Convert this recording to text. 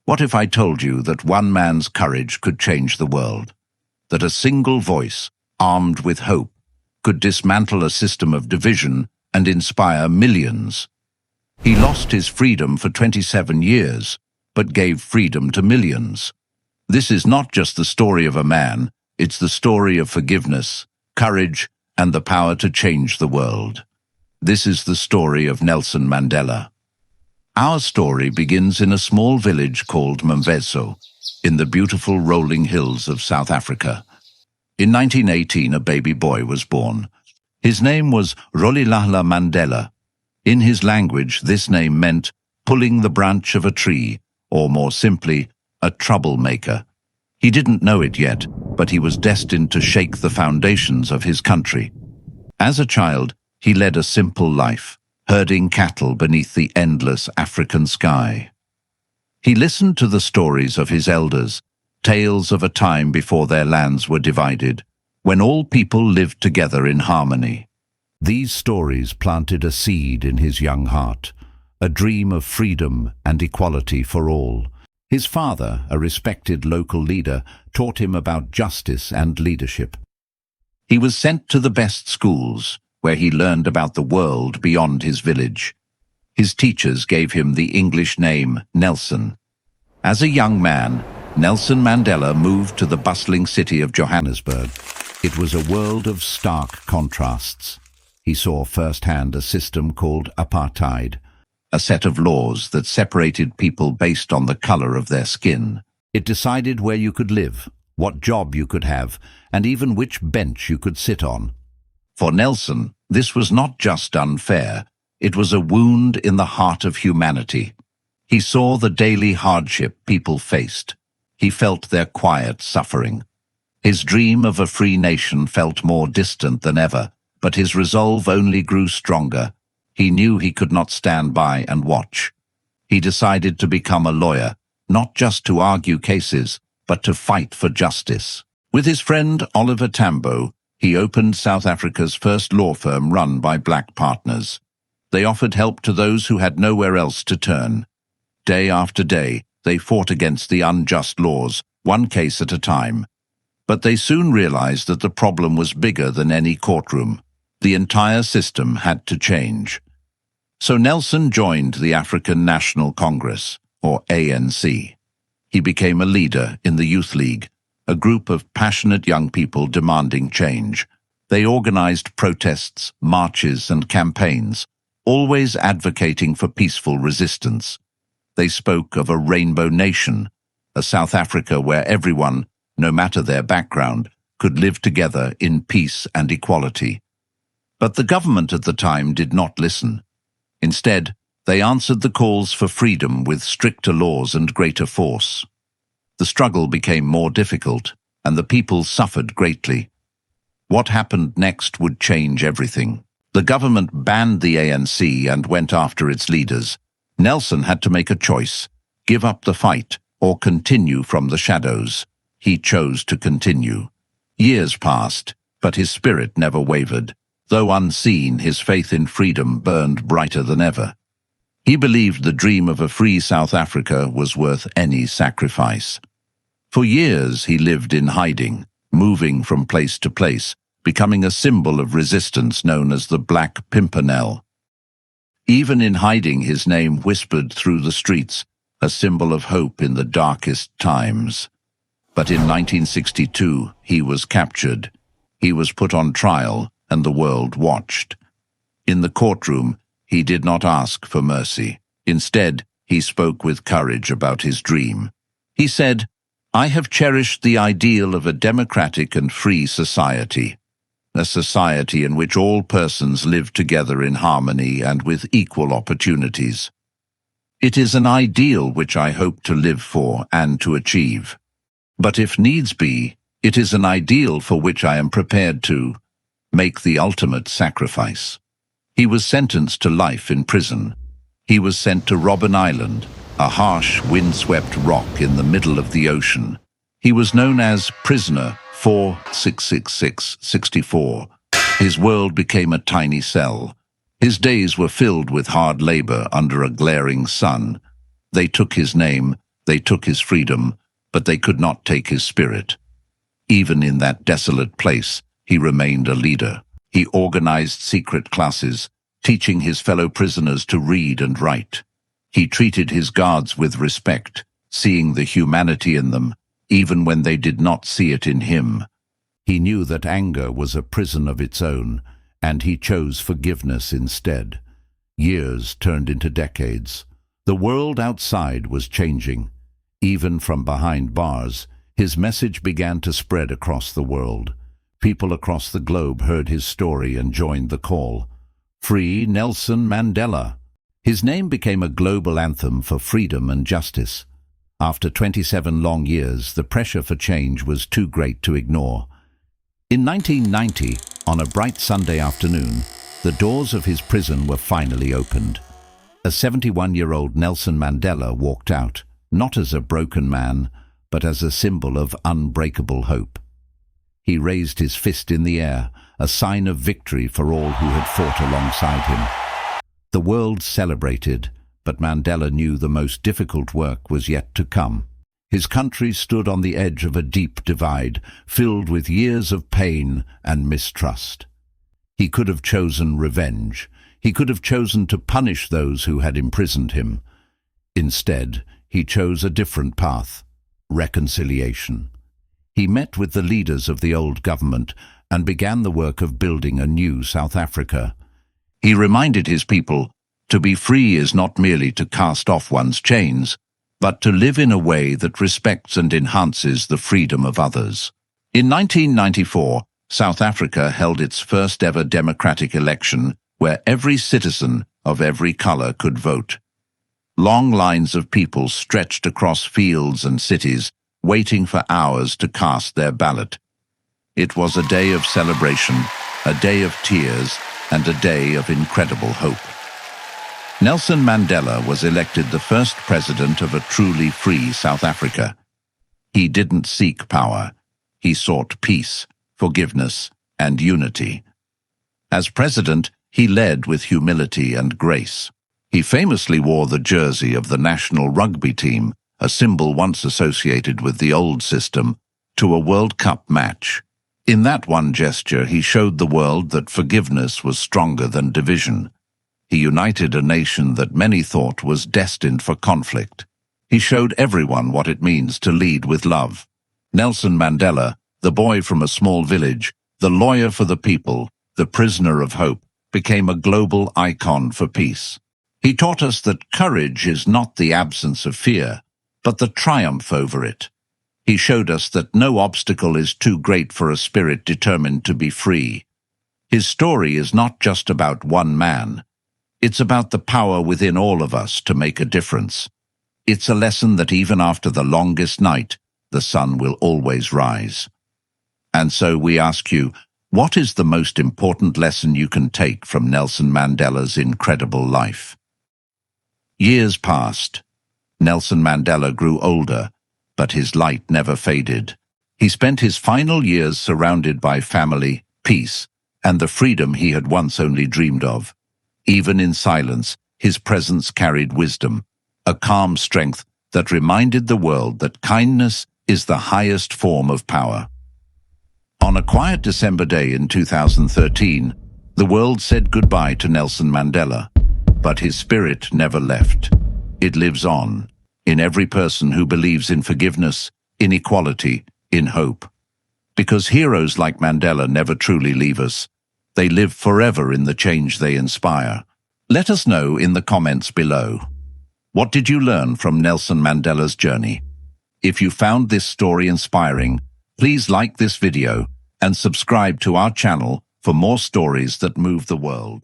What if I told you that one man's courage could change the world? That a single voice, armed with hope, could dismantle a system of division and inspire millions? He lost his freedom for 27 years, but gave freedom to millions. This is not just the story of a man, it's the story of forgiveness, courage, and the power to change the world. This is the story of Nelson Mandela. Our story begins in a small village called Mvezo, in the beautiful rolling hills of South Africa. In 1918, a baby boy was born. His name was Rolihlahla Mandela. In his language, this name meant pulling the branch of a tree, or more simply, a troublemaker. He didn't know it yet, but he was destined to shake the foundations of his country. As a child, he led a simple life, herding cattle beneath the endless African sky. He listened to the stories of his elders, tales of a time before their lands were divided, when all people lived together in harmony. These stories planted a seed in his young heart, a dream of freedom and equality for all. His father, a respected local leader, taught him about justice and leadership. He was sent to the best schools, where he learned about the world beyond his village. His teachers gave him the English name Nelson. As a young man, Nelson Mandela moved to the bustling city of Johannesburg. It was a world of stark contrasts. He saw firsthand a system called apartheid, a set of laws that separated people based on the color of their skin. It decided where you could live, what job you could have, and even which bench you could sit on. For Nelson, this was not just unfair, it was a wound in the heart of humanity. He saw the daily hardship people faced. He felt their quiet suffering. His dream of a free nation felt more distant than ever, but his resolve only grew stronger. He knew he could not stand by and watch. He decided to become a lawyer, not just to argue cases, but to fight for justice. With his friend Oliver Tambo, he opened South Africa's first law firm run by black partners. They offered help to those who had nowhere else to turn. Day after day, they fought against the unjust laws, one case at a time. But they soon realized that the problem was bigger than any courtroom. The entire system had to change. So Nelson joined the African National Congress, or ANC. He became a leader in the Youth League, a group of passionate young people demanding change. They organized protests, marches, and campaigns, always advocating for peaceful resistance. They spoke of a rainbow nation, a South Africa where everyone, no matter their background, could live together in peace and equality. But the government at the time did not listen. Instead, they answered the calls for freedom with stricter laws and greater force. The struggle became more difficult, and the people suffered greatly. What happened next would change everything. The government banned the ANC and went after its leaders. Nelson had to make a choice, give up the fight or continue from the shadows. He chose to continue. Years passed, but his spirit never wavered. Though unseen, his faith in freedom burned brighter than ever. He believed the dream of a free South Africa was worth any sacrifice. For years he lived in hiding, moving from place to place, becoming a symbol of resistance known as the Black Pimpernel. Even in hiding, his name whispered through the streets, a symbol of hope in the darkest times. But in 1962, he was captured. He was put on trial, and the world watched. In the courtroom, he did not ask for mercy. Instead, he spoke with courage about his dream. He said, "I have cherished the ideal of a democratic and free society, a society in which all persons live together in harmony and with equal opportunities. It is an ideal which I hope to live for and to achieve. But if needs be, it is an ideal for which I am prepared to make the ultimate sacrifice." He was sentenced to life in prison. He was sent to Robben Island, a harsh, windswept rock in the middle of the ocean. He was known as Prisoner 466664. His world became a tiny cell. His days were filled with hard labor under a glaring sun. They took his name, They took his freedom, but they could not take his spirit. Even in that desolate place, he remained a leader. He organized secret classes, teaching his fellow prisoners to read and write. He treated his guards with respect, seeing the humanity in them, even when they did not see it in him. He knew that anger was a prison of its own, and he chose forgiveness instead. Years turned into decades. The world outside was changing. Even from behind bars, his message began to spread across the world. People across the globe heard his story and joined the call. Free Nelson Mandela. His name became a global anthem for freedom and justice. After 27 long years, the pressure for change was too great to ignore. In 1990, on a bright Sunday afternoon, the doors of his prison were finally opened. A 71-year-old Nelson Mandela walked out, not as a broken man, but as a symbol of unbreakable hope. He raised his fist in the air, a sign of victory for all who had fought alongside him. The world celebrated, but Mandela knew the most difficult work was yet to come. His country stood on the edge of a deep divide, filled with years of pain and mistrust. He could have chosen revenge. He could have chosen to punish those who had imprisoned him. Instead, he chose a different path: reconciliation. He met with the leaders of the old government and began the work of building a new South Africa. He reminded his people, to be free is not merely to cast off one's chains, but to live in a way that respects and enhances the freedom of others. In 1994, South Africa held its first ever democratic election where every citizen of every color could vote. Long lines of people stretched across fields and cities, waiting for hours to cast their ballot. It was a day of celebration, a day of tears, and a day of incredible hope. Nelson Mandela was elected the first president of a truly free South Africa. He didn't seek power. He sought peace, forgiveness, and unity. As president, he led with humility and grace. He famously wore the jersey of the national rugby team, a symbol once associated with the old system, to a World Cup match. In that one gesture, he showed the world that forgiveness was stronger than division. He united a nation that many thought was destined for conflict. He showed everyone what it means to lead with love. Nelson Mandela, the boy from a small village, the lawyer for the people, the prisoner of hope, became a global icon for peace. He taught us that courage is not the absence of fear, but the triumph over it. He showed us that no obstacle is too great for a spirit determined to be free. His story is not just about one man. It's about the power within all of us to make a difference. It's a lesson that even after the longest night, the sun will always rise. And so we ask you, what is the most important lesson you can take from Nelson Mandela's incredible life? Years passed. Nelson Mandela grew older, but his light never faded. He spent his final years surrounded by family, peace, and the freedom he had once only dreamed of. Even in silence, his presence carried wisdom, a calm strength that reminded the world that kindness is the highest form of power. On a quiet December day in 2013, the world said goodbye to Nelson Mandela, but his spirit never left. It lives on, in every person who believes in forgiveness, in equality, in hope. Because heroes like Mandela never truly leave us. They live forever in the change they inspire. Let us know in the comments below. What did you learn from Nelson Mandela's journey? If you found this story inspiring, please like this video and subscribe to our channel for more stories that move the world.